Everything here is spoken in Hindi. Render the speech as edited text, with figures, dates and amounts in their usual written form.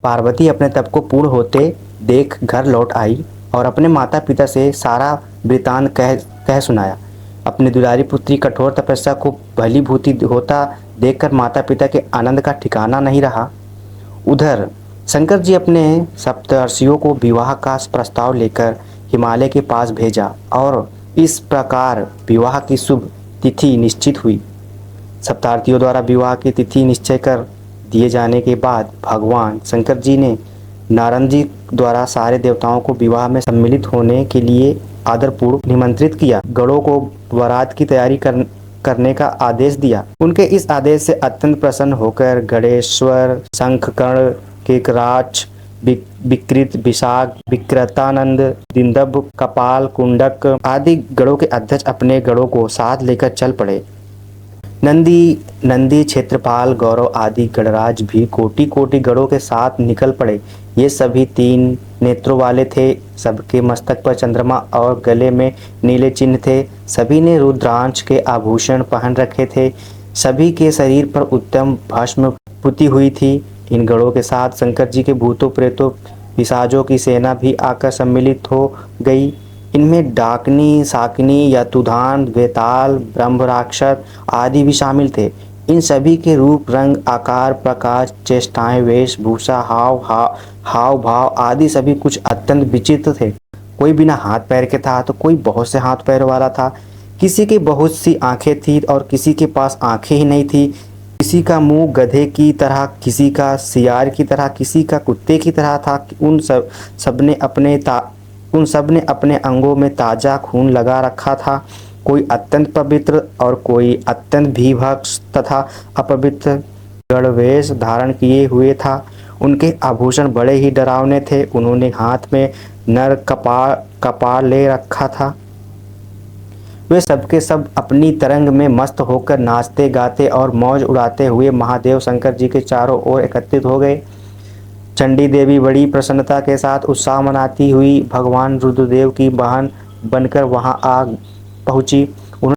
पार्वती अपने तप को पूर्ण होते देख घर लौट आई और अपने माता पिता से सारा वृतांत कह सुनाया। अपनी दुलारी पुत्री कठोर तपस्या को भलीभूति होता देखकर माता पिता के आनंद का ठिकाना नहीं रहा। उधर शंकर जी अपने सप्तर्षियों को विवाह का प्रस्ताव लेकर हिमालय के पास भेजा और इस प्रकार विवाह की शुभ तिथि निश्चित हुई। सप्तार्थियों द्वारा विवाह की तिथि निश्चय कर दिए जाने के बाद भगवान शंकर जी ने नारद जी द्वारा सारे देवताओं को विवाह में सम्मिलित होने के लिए आदरपूर्वक निमंत्रित किया। गणों को बारात की तैयारी करने का आदेश दिया। उनके इस आदेश से अत्यंत प्रसन्न होकर गणेश्वर, शंखकर्ण, केकराच, विकृत, विशाख, विकृतानंद, दिंदभ, कपाल, कुंडक आदि गणों के अध्यक्ष अपने गणों को साथ लेकर चल पड़े। नंदी, क्षेत्रपाल, गौरव आदि गणराज भी कोटि कोटि गणों के साथ निकल पड़े। ये सभी 3 नेत्रों वाले थे। सबके मस्तक पर चंद्रमा और गले में नीले चिन्ह थे। सभी ने रुद्रांश के आभूषण पहन रखे थे। सभी के शरीर पर उत्तम भस्म पुती हुई थी। इन गणों के साथ शंकर जी के भूतों, प्रेतों, पिशाचों की सेना भी आकर सम्मिलित हो गई। इनमें डाकनी, शाकिनी, यतुधान, वेताल, ब्रह्म राक्षस आदि भी शामिल थे। इन सभी के रूप, रंग, आकार, प्रकाश, चेष्टाएं, वेशभूषा, हाव भाव आदि सभी कुछ अत्यंत विचित्र थे। कोई बिना हाथ पैर के था तो कोई बहुत से हाथ पैर वाला था। किसी के बहुत सी आंखें थी और किसी के पास आंखें ही नहीं थी। किसी का मुंह गधे की तरह, किसी का सियार की तरह, किसी का कुत्ते की तरह था। उन सब ने अपने अंगों में ताजा खून लगा रखा था। कोई अत्यंत पवित्र और कोई अत्यंत भीभत्स तथा अपवित्र गणवेश धारण किए हुए था। उनके आभूषण बड़े ही डरावने थे। उन्होंने हाथ में नर कपाल ले रखा था। वे सबके सब अपनी तरंग में मस्त होकर नाचते गाते और मौज उड़ाते हुए महादेव शंकर जी के चारों ओर एकत्रित हो गए। चंडी देवी बड़ी प्रसन्नता के साथ उत्साह मनाती हुई भगवान रुद्रदेव की बहन बनकर वहां आ पहुंची।